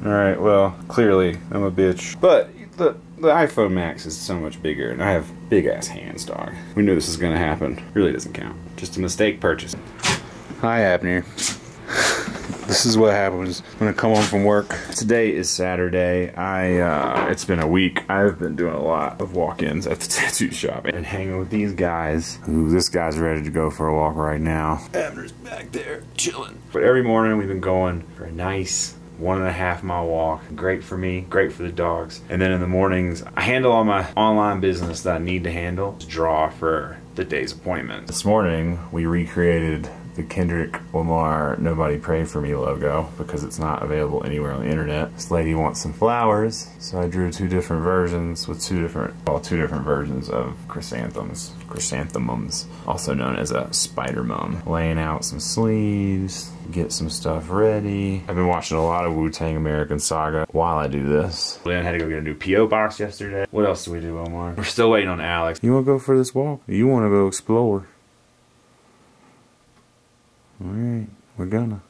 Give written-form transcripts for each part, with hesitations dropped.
Alright, well, clearly I'm a bitch. But the iPhone Max is so much bigger, and I have big-ass hands, dog. We knew this was gonna happen. Really doesn't count. Just a mistake purchase. Hi, Abner. This is what happens when I come home from work. Today is Saturday. It's been a week. I've been doing a lot of walk-ins at the tattoo shop and hanging with these guys. Ooh, this guy's ready to go for a walk right now. Abner's back there chilling. But every morning we've been going for a nice 1.5 mile walk. Great for me, great for the dogs. And then in the mornings, I handle all my online business that I need to handle to draw for the day's appointment. This morning, we recreated the Kendrick Lamar "Nobody Pray For Me" logo because it's not available anywhere on the internet. This lady wants some flowers, so I drew two different versions with two different versions of chrysanthemums, also known as a spider mum. Laying out some sleeves, get some stuff ready. I've been watching a lot of Wu-Tang American Saga while I do this. Leon had to go get a new P.O. box yesterday. What else do we do, Omar? We're still waiting on Alex. You wanna go for this walk? You wanna go explore? Alright, we're gonna.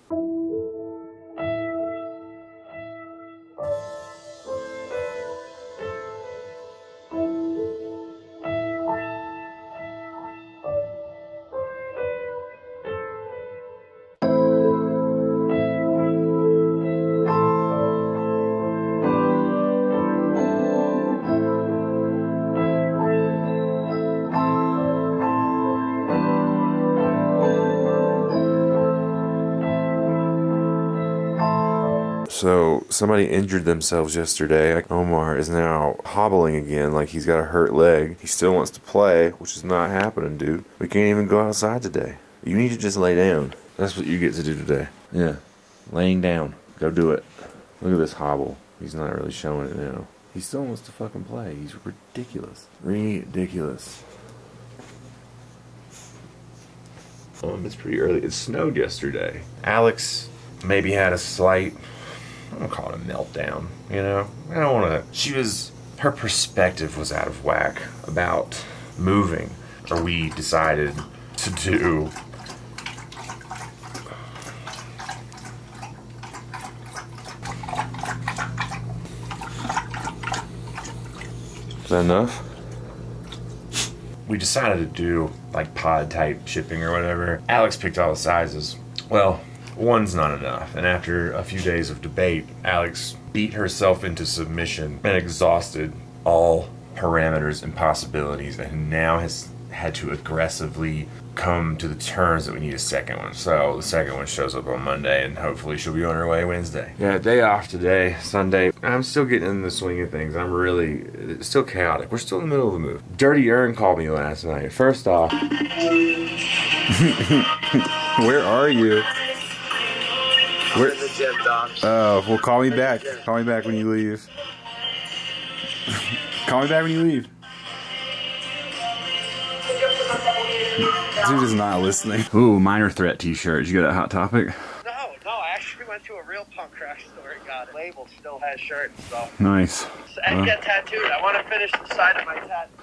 So, somebody injured themselves yesterday. Omar is now hobbling again like he's got a hurt leg. He still wants to play, which is not happening, dude. We can't even go outside today. You need to just lay down. That's what you get to do today. Yeah, laying down. Go do it. Look at this hobble. He's not really showing it now. He still wants to fucking play. He's ridiculous. Ridiculous. It's pretty early. It snowed yesterday. Alex maybe had a slight, I don't call it a meltdown, you know? I don't want to, her perspective was out of whack about moving. Or we decided to do, is that enough? We decided to do like pod type shipping or whatever. Alex picked all the sizes. Well, one's not enough, and after a few days of debate, Alex beat herself into submission and exhausted all parameters and possibilities, and now has had to aggressively come to the terms that we need a second one. So the second one shows up on Monday, and hopefully she'll be on her way Wednesday. Yeah, day off today, Sunday. I'm still getting in the swing of things. It's still chaotic. We're still in the middle of the move. Dirty Earn called me last night. First off, where are you? I'm in the gym, Doc. Oh, well, call me back. Call me back when you leave. Call me back when you leave. Dude is not listening. Ooh, Minor Threat t-shirt. Did you get a Hot Topic? No, I actually went to a real punk rock store and got it. Labeled, still has shirts, so. Nice. And get tattooed. I want to finish the side of my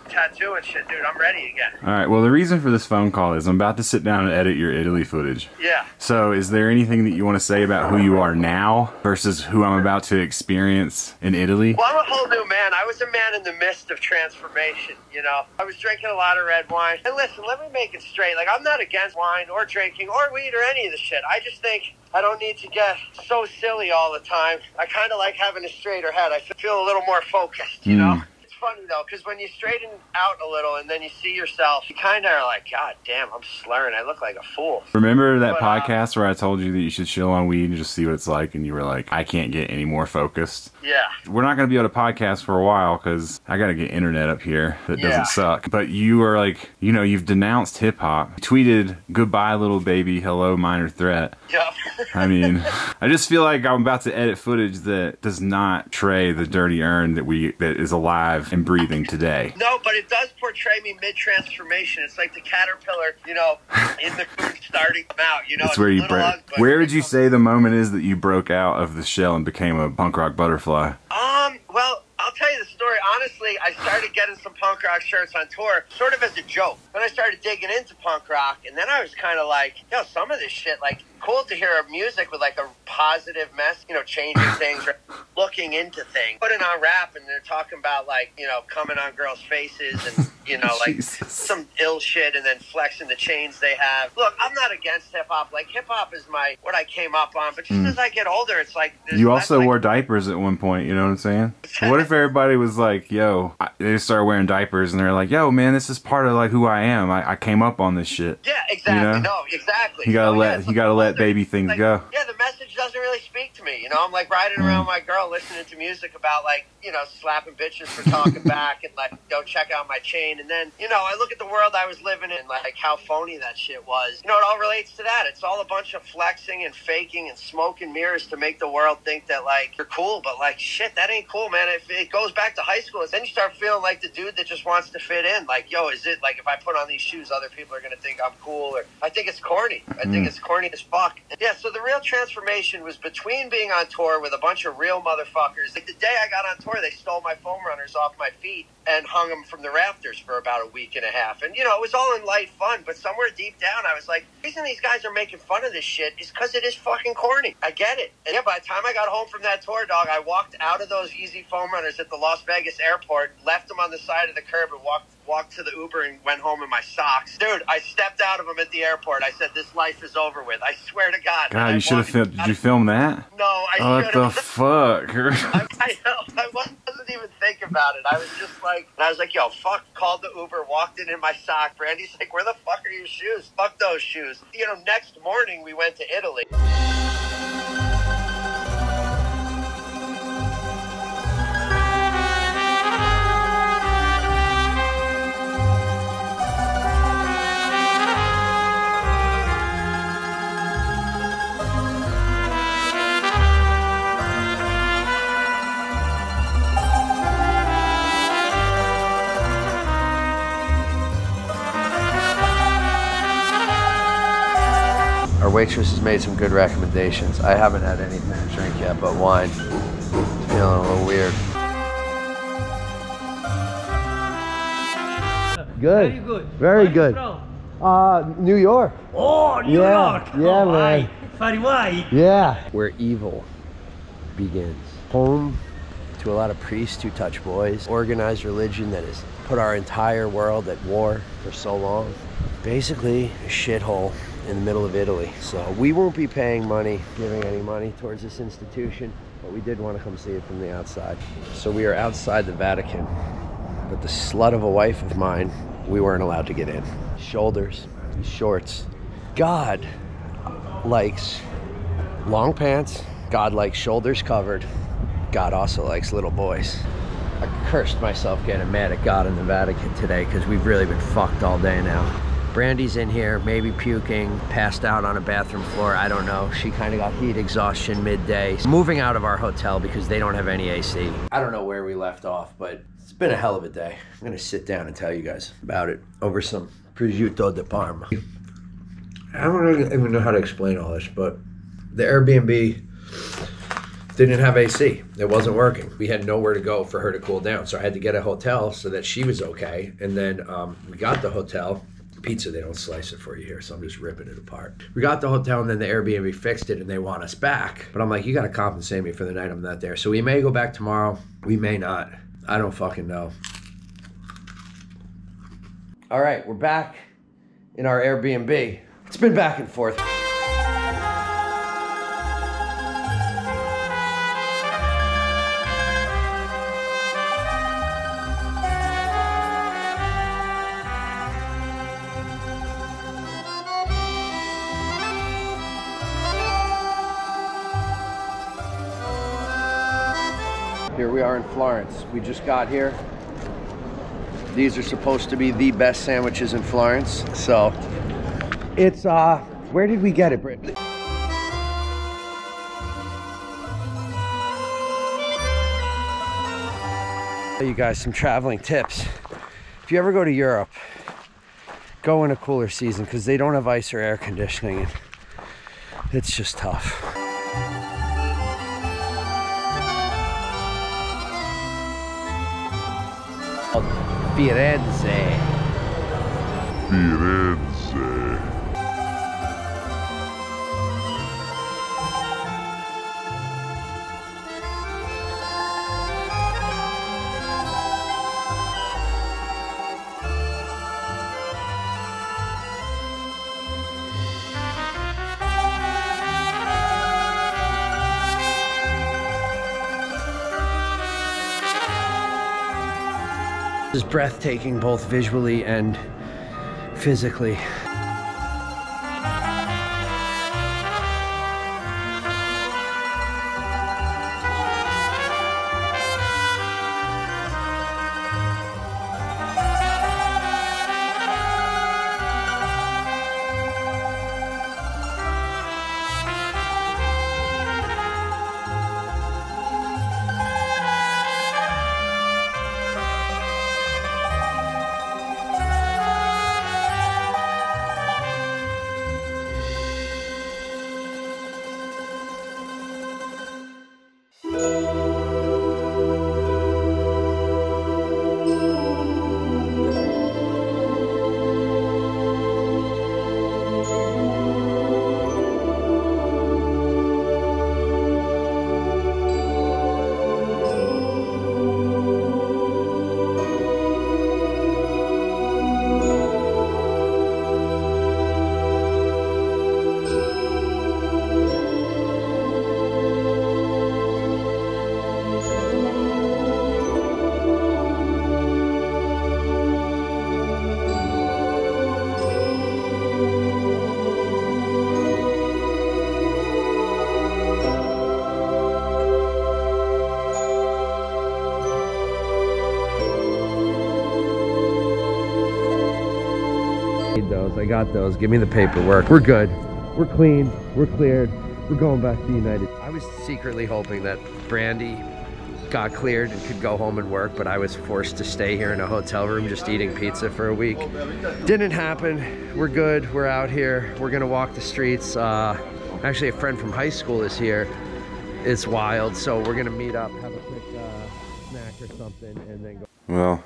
tattoo and shit, dude. I'm ready again. Alright, well, the reason for this phone call is I'm about to sit down and edit your Italy footage. Yeah. So, is there anything that you want to say about who you are now versus who I'm about to experience in Italy? Well, I'm a whole new man. I was a man in the midst of transformation, you know? I was drinking a lot of red wine. And listen, let me make it straight. Like, I'm not against wine or drinking or weed or any of the shit. I just think I don't need to get so silly all the time. I kind of like having a straighter head. I feel a little more focused, you know? It's funny, though, because when you straighten out a little and then you see yourself, you kind of are like, God damn, I'm slurring. I look like a fool. Remember that podcast where I told you that you should chill on weed and just see what it's like, and you were like, I can't get any more focused? Yeah. We're not going to be able to podcast for a while because I got to get internet up here that doesn't suck. But you are like, you know, you've denounced hip-hop. You tweeted, "Goodbye, little baby, hello, Minor Threat." Yep. I mean, I just feel like I'm about to edit footage that does not portray the Dirty Earn that is alive and breathing today. No, but it does portray me mid-transformation. It's like the caterpillar, you know, in the cocoon starting out, you know. That's where you broke. Where would you say the moment is that you broke out of the shell and became a punk rock butterfly? Well, I'll tell you the story. Honestly, I started getting some punk rock shirts on tour sort of as a joke. Then I started digging into punk rock, and then I was kind of like, yo, some of this shit, like, cool to hear music with, like, a positive mess, you know, changing things. looking into things, putting on rap, and they're talking about, like, you know, coming on girls' faces and, you know, like some ill shit, and then flexing the chains they have. Look, I'm not against hip-hop. Like, hip-hop is what I came up on, but just as I get older, it's like... You also wore diapers at one point, you know what I'm saying? What if everybody was like, yo, they started wearing diapers, and they're like, yo, man, this is part of, like, who I am. I came up on this shit. Yeah, exactly. You know? No, exactly. You gotta let baby things go. Yeah, the message doesn't really speak to me. You know, I'm like riding around my girl listening to music about, like, you know, slapping bitches for talking back and, like, go check out my chain. And then, you know, I look at the world I was living in, like, how phony that shit was. You know, it all relates to that. It's all a bunch of flexing and faking and smoke and mirrors to make the world think that, like, you're cool. But, like, shit, that ain't cool, man. If it goes back to high school, then you start feeling like the dude that just wants to fit in. Like, yo, is it, like, if I put on these shoes, other people are going to think I'm cool? Or I think it's corny. I think it's corny as fuck. Yeah, so the real transformation was between being on tour with a bunch of real motherfuckers. Like, the day I got on tour, they stole my foam runners off my feet and hung them from the rafters for about a week and a half. And, you know, it was all in light fun, but somewhere deep down, I was like, the reason these guys are making fun of this shit is because it is fucking corny. I get it. And yeah, by the time I got home from that tour, dog, I walked out of those Yeezy foam runners at the Las Vegas airport, left them on the side of the curb, and walked to the Uber and went home in my socks. Dude, I stepped out of them at the airport. I said, this life is over with. I swear to God. God, you should have filmed. Did you film that? No, I what the fuck? I know. I wasn't even thinking about it. I was just like, and I was like, yo, fuck, called the Uber, walked in my sock. Brandy's like, where the fuck are your shoes? Fuck those shoes. You know, next morning we went to Italy. Our waitress has made some good recommendations. I haven't had anything to drink yet but wine. It's feeling a little weird. Good. Very good. Very Where good. Are you from? New York. Oh, New York. Yeah, oh, man. Very white. Yeah. Where evil begins. Home to a lot of priests who touch boys. Organized religion that has put our entire world at war for so long. Basically, a shithole in the middle of Italy. So we won't be paying money, giving any money towards this institution, but we did want to come see it from the outside. So we are outside the Vatican, but the slut of a wife of mine, we weren't allowed to get in. Shoulders, shorts. God likes long pants. God likes shoulders covered. God also likes little boys. I cursed myself getting mad at God in the Vatican today because we've really been fucked all day now. Brandy's in here, maybe puking, passed out on a bathroom floor, I don't know. She kind of got heat exhaustion midday. Moving out of our hotel because they don't have any AC. I don't know where we left off, but it's been a hell of a day. I'm gonna sit down and tell you guys about it over some prosciutto di Parma. I don't even know how to explain all this, but the Airbnb didn't have AC. It wasn't working. We had nowhere to go for her to cool down, so I had to get a hotel so that she was okay. And then we got the hotel. Pizza, they don't slice it for you here, so I'm just ripping it apart. We got the hotel, and then the Airbnb fixed it, and they want us back. But I'm like, you gotta compensate me for the night I'm not there. So we may go back tomorrow. We may not. I don't fucking know. All right, we're back in our Airbnb. It's been back and forth. Here we are in Florence. We just got here. These are supposed to be the best sandwiches in Florence. So it's, where did we get it, Britt? You guys, some traveling tips. If you ever go to Europe, go in a cooler season because they don't have ice or air conditioning. It's just tough. Firenze. It's breathtaking both visually and physically. Those, I got those. Give me the paperwork. We're good. We're clean. We're cleared. We're going back to United. I was secretly hoping that Brandy got cleared and could go home and work, but I was forced to stay here in a hotel room just eating pizza for a week. Didn't happen. We're good. We're out here. We're gonna walk the streets. Actually, a friend from high school is here. It's wild, so we're gonna meet up, have a quick snack or something, and then go. Well,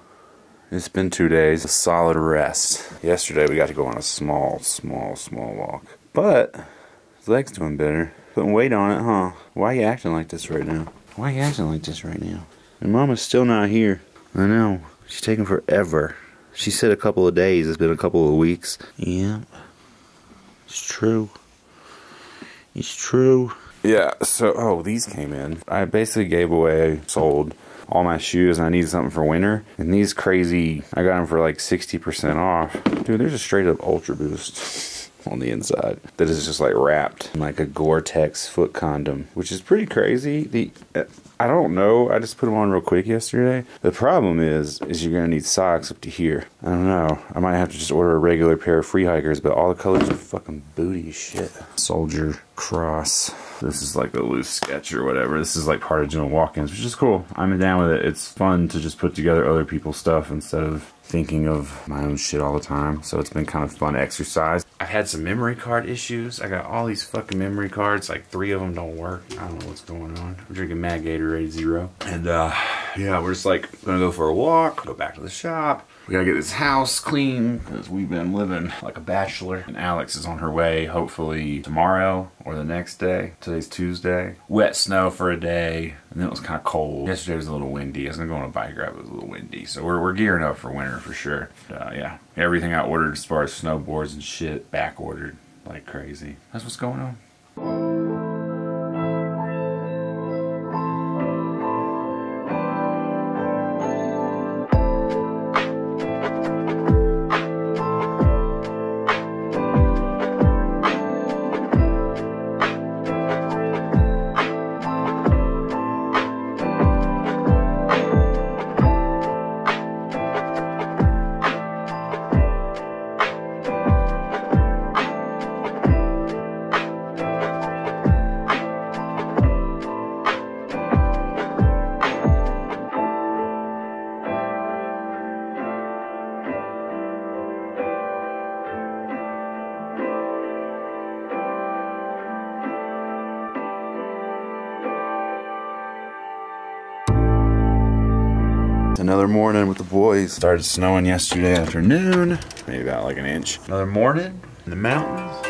it's been 2 days, a solid rest. Yesterday we got to go on a small walk. But his leg's doing better. Putting weight on it, huh? Why are you acting like this right now? Why are you acting like this right now? And Mama's still not here. I know. She's taking forever. She said a couple of days. It's been a couple of weeks. Yeah. It's true. It's true. Yeah, so, these came in. I basically sold all my shoes and I needed something for winter. And these crazy, I got them for like 60% off. Dude, there's a straight up Ultra Boost on the inside that is just like wrapped in like a Gore-Tex foot condom, which is pretty crazy. I don't know, I just put them on real quick yesterday. The problem is you're gonna need socks up to here. I don't know, I might have to just order a regular pair of free hikers, but all the colors are fucking booty as shit. Soldier Cross. This is like a loose sketch or whatever. This is like part of doing walk-ins, which is cool. I'm down with it. It's fun to just put together other people's stuff instead of thinking of my own shit all the time. So it's been kind of fun exercise. I've had some memory card issues. I got all these fucking memory cards. Like 3 of them don't work. I don't know what's going on. I'm drinking Mad Gatorade Zero. And yeah, we're just like gonna go for a walk, go back to the shop. We gotta get this house clean because we've been living like a bachelor. And Alex is on her way, hopefully tomorrow or the next day. Today's Tuesday. Wet snow for a day, and then it was kind of cold. Yesterday was a little windy. I was gonna go on a bike ride, but it was a little windy. So we're gearing up for winter for sure. Yeah, everything I ordered as far as snowboards and shit, back ordered like crazy. That's what's going on. Another morning with the boys. Started snowing yesterday afternoon, maybe about like an inch. Another morning in the mountains.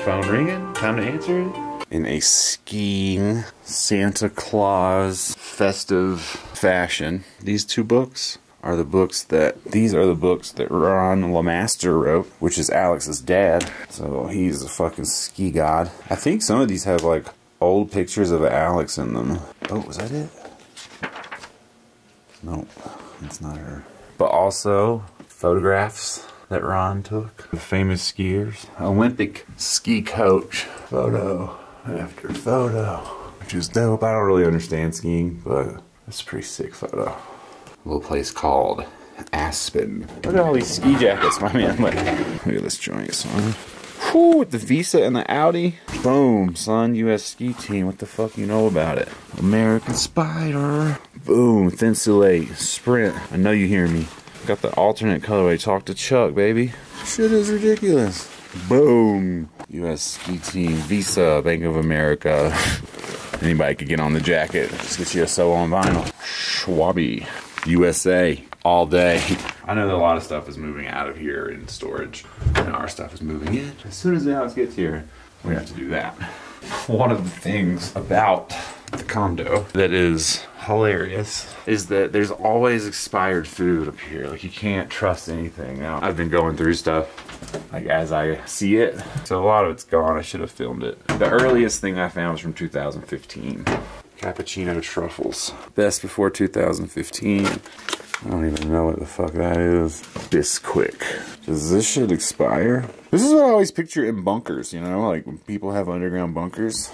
Phone ringing, time to answer it. In a skiing Santa Claus festive fashion. These 2 books are the books that Ron LeMaster wrote, which is Alex's dad. So he's a fucking ski god. I think some of these have like old pictures of Alex in them. Oh, was that it? Nope, it's not her. but also photographs that Ron took. The famous skiers. Olympic ski coach. Photo after photo. Which is dope. I don't really understand skiing, but it's a pretty sick photo. A little place called Aspen. Look at all these ski jackets, my man. Look at this joint, son. Whew, with the Visa and the Audi. Boom, son. US ski team. What the fuck you know about it? American Spider. Boom. Thinsulate. Sprint. I know you hear me. Got the alternate colorway. Talk to Chuck, baby. Shit is ridiculous. Boom. US ski team. Visa. Bank of America. Anybody could get on the jacket. Just get you a sew on vinyl. Schwabi. USA. All day. I know that a lot of stuff is moving out of here in storage, and our stuff is moving in. As soon as the house gets here, we have to do that. One of the things about the condo that is hilarious is that there's always expired food up here. Like, you can't trust anything. Now, I've been going through stuff like as I see it, so a lot of it's gone. I should have filmed it. The earliest thing I found was from 2015. Cappuccino truffles. Best before 2015. I don't even know what the fuck that is. Bisquick. Does this shit expire? This is what I always picture in bunkers, you know? Like when people have underground bunkers.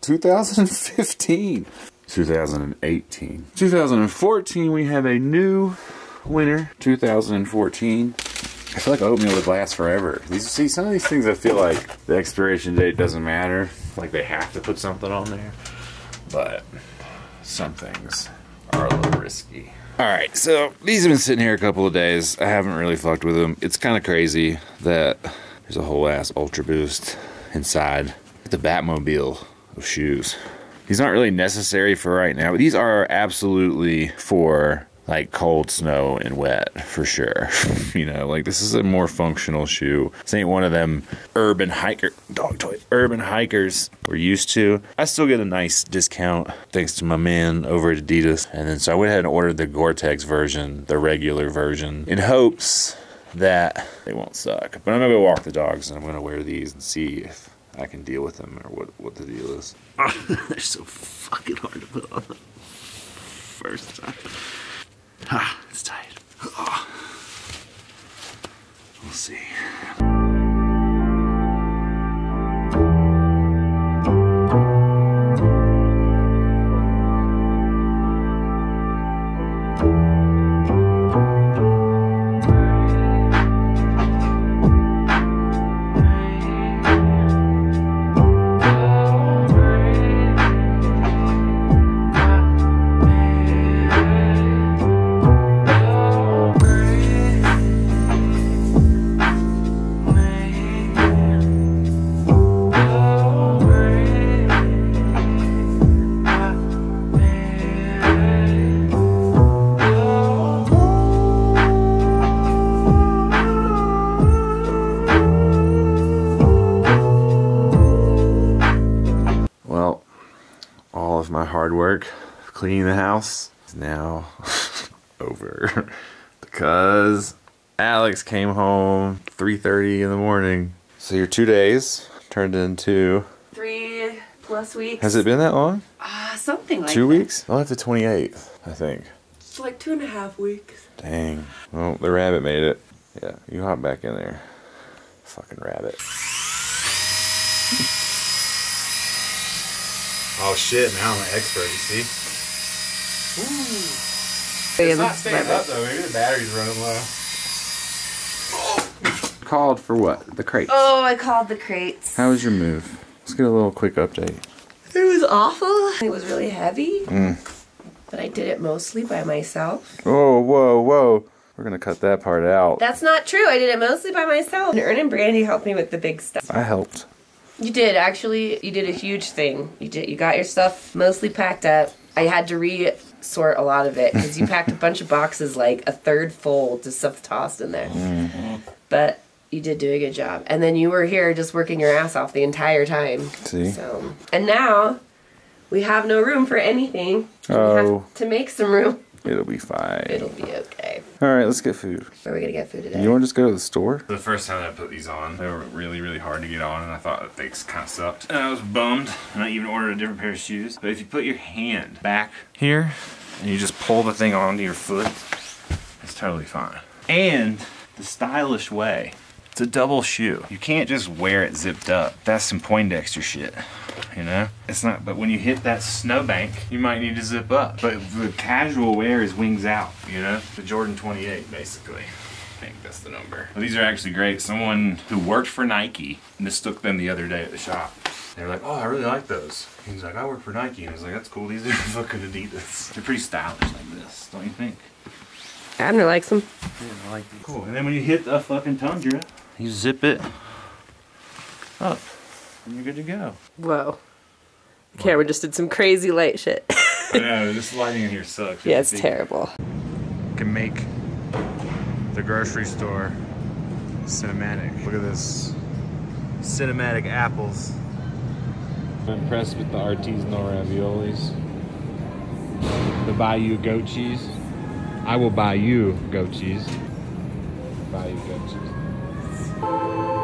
2015. 2018. 2014, we have a new winner. 2014. I feel like oatmeal would last forever. See, some of these things I feel like the expiration date doesn't matter. Like they have to put something on there. But some things are a little risky. Alright, so these have been sitting here a couple of days. I haven't really fucked with them. It's kind of crazy that there's a whole ass Ultra Boost inside the Batmobile of shoes. These aren't really necessary for right now, but these are absolutely for like cold snow and wet for sure. You know, like this is a more functional shoe. This ain't one of them urban hikers we're used to. I still get a nice discount thanks to my man over at Adidas. And then so I went ahead and ordered the Gore-Tex version, the regular version, in hopes that they won't suck. But I'm gonna go walk the dogs and I'm gonna wear these and see if I can deal with them or what the deal is. They're so fucking hard to put on the first time. Ah, it's tight. Oh. We'll see. My hard work cleaning the house is now over because Alex came home 3:30 in the morning. So your 2 days turned into 3+ weeks. Has it been that long? Something like 2 that. weeks? Well, after the 28th, I think. It's like 2.5 weeks. Dang. Well, the rabbit made it. Yeah, you hop back in there. Fucking rabbit. Oh shit, now I'm an expert, you see? Ooh. It's not staying up though, maybe the battery's running low. Called for what? The crates. Oh, I called the crates. How was your move? Let's get a little quick update. It was awful. It was really heavy. But I did it mostly by myself. Oh, whoa, whoa. We're gonna cut that part out. That's not true. I did it mostly by myself. Ern and Brandy helped me with the big stuff. I helped. You did, actually. You did a huge thing. You got your stuff mostly packed up. I had to re-sort a lot of it because you packed a bunch of boxes, like a third full, to stuff tossed in there. But you did do a good job. And then you were here just working your ass off the entire time. See? So, and now we have no room for anything. Oh. We have to make some room. It'll be fine. It'll be okay. Alright, let's get food. Where are we gonna get food today? You want to just go to the store? The first time that I put these on, they were really, really hard to get on, and I thought that they kind of sucked. And I was bummed, and I even ordered a different pair of shoes. But if you put your hand back here, and you just pull the thing onto your foot, it's totally fine. And the stylish way, it's a double shoe. You can't just wear it zipped up. That's some Poindexter shit, you know? It's not, but when you hit that snowbank, you might need to zip up. But the casual wear is wings out, you know? The Jordan 28, basically. I think that's the number. Well, these are actually great. Someone who worked for Nike mistook them the other day at the shop. They were like, oh, I really like those. He's like, I work for Nike. And I was like, that's cool. These are fucking Adidas. They're pretty stylish like this, don't you think? Abner likes them. Yeah, I like these. Cool. And then when you hit the fucking Tundra, you zip it up and you're good to go. Whoa. The camera just did some crazy light shit. I know, this lighting in here sucks. Yeah, it's terrible. Can make the grocery store cinematic. Look at this. Cinematic apples. I'm impressed with the artisanal raviolis. The Bayou goat cheese. I will buy you goat cheese. Buy you goat cheese.